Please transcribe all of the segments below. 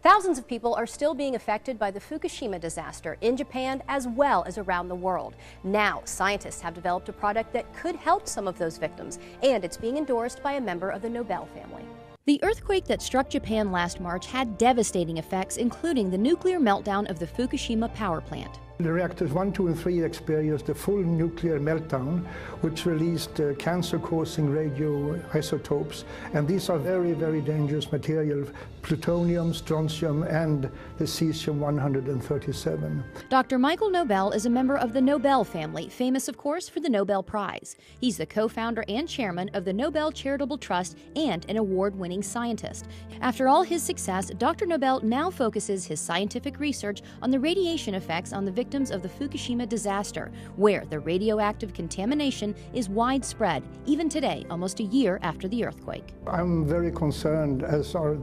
Thousands of people are still being affected by the Fukushima disaster in Japan as well as around the world. Now, scientists have developed a product that could help some of those victims, and it's being endorsed by a member of the Nobel family. The earthquake that struck Japan last March had devastating effects, including the nuclear meltdown of the Fukushima power plant. The reactors 1, 2, and 3 experienced a full nuclear meltdown, which released cancer-causing radioisotopes. And these are very, very dangerous material, plutonium, strontium, and the cesium-137. Dr. Michael Nobel is a member of the Nobel family, famous, of course, for the Nobel Prize. He's the co-founder and chairman of the Nobel Charitable Trust and an award-winning scientist. After all his success, Dr. Nobel now focuses his scientific research on the radiation effects on the victims of the Fukushima disaster, where the radioactive contamination is widespread, even today, almost a year after the earthquake. I'm very concerned, as are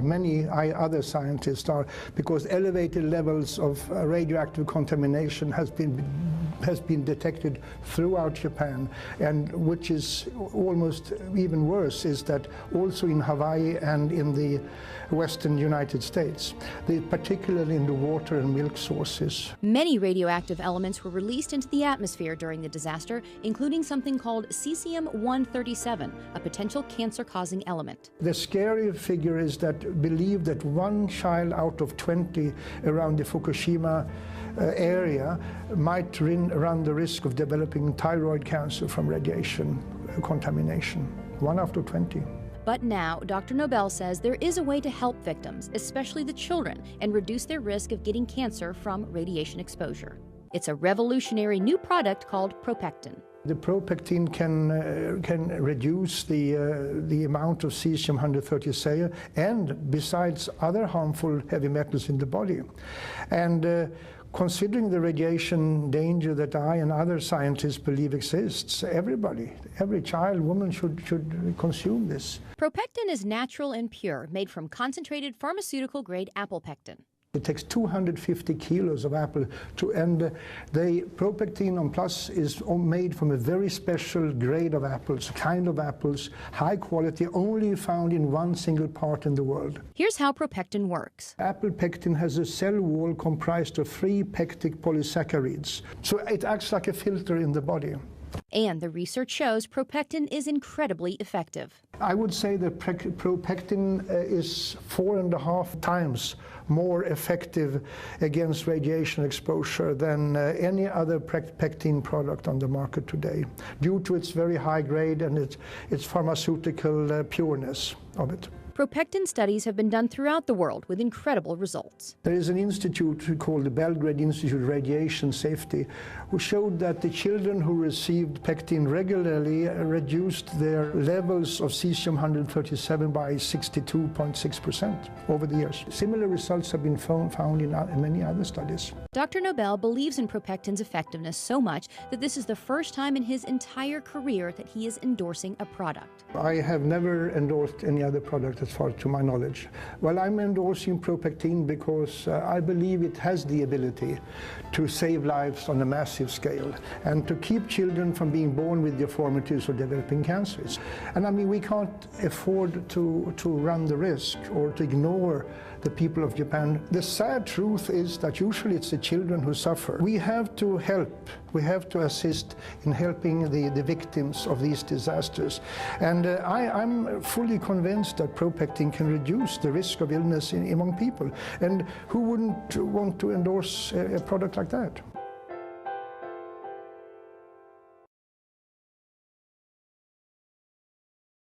many other scientists are, because elevated levels of radioactive contamination has been detected throughout Japan, and which is almost even worse is that also in Hawaii and in the western United States, particularly in the water and milk sources. Many radioactive elements were released into the atmosphere during the disaster, including something called cesium-137, a potential cancer-causing element. The scary figure is that believe that 1 child out of 20 around the Fukushima area might run the risk of developing thyroid cancer from radiation contamination. 1 out of 20. But now, Dr. Nobel says there is a way to help victims, especially the children, and reduce their risk of getting cancer from radiation exposure. It's a revolutionary new product called ProPectin. The ProPectin can reduce the amount of cesium-137 and besides other harmful heavy metals in the body. And considering the radiation danger that I and other scientists believe exists, every child, woman should consume this. ProPectin is natural and pure, made from concentrated pharmaceutical-grade apple pectin. It takes 250 kilos of apple and the ProPectin on Plus is made from a very special grade of apples, high quality, only found in one single part in the world. Here's how ProPectin works. Apple pectin has a cell wall comprised of 3 pectic polysaccharides, so it acts like a filter in the body. And the research shows ProPectin is incredibly effective. I would say that ProPectin is 4.5 times more effective against radiation exposure than any other pectin product on the market today, due to its very high grade and its pharmaceutical pureness of it. ProPectin studies have been done throughout the world with incredible results. There is an institute called the Belgrade Institute of Radiation Safety, who showed that the children who received pectin regularly reduced their levels of cesium-137 by 62.6% over the years. Similar results have been found in many other studies. Dr. Nobel believes in ProPectin's effectiveness so much that this is the first time in his entire career that he is endorsing a product. I have never endorsed any other product as far to my knowledge. Well, I'm endorsing ProPectin because I believe it has the ability to save lives on a massive scale and to keep children from being born with deformities or developing cancers. And I mean, we can't afford to run the risk or to ignore the people of Japan. The sad truth is that usually it's the children who suffer. We have to help. We have to assist in helping the victims of these disasters. And I'm fully convinced that ProPectin can reduce the risk of illness among people. And who wouldn't want to endorse a product like that?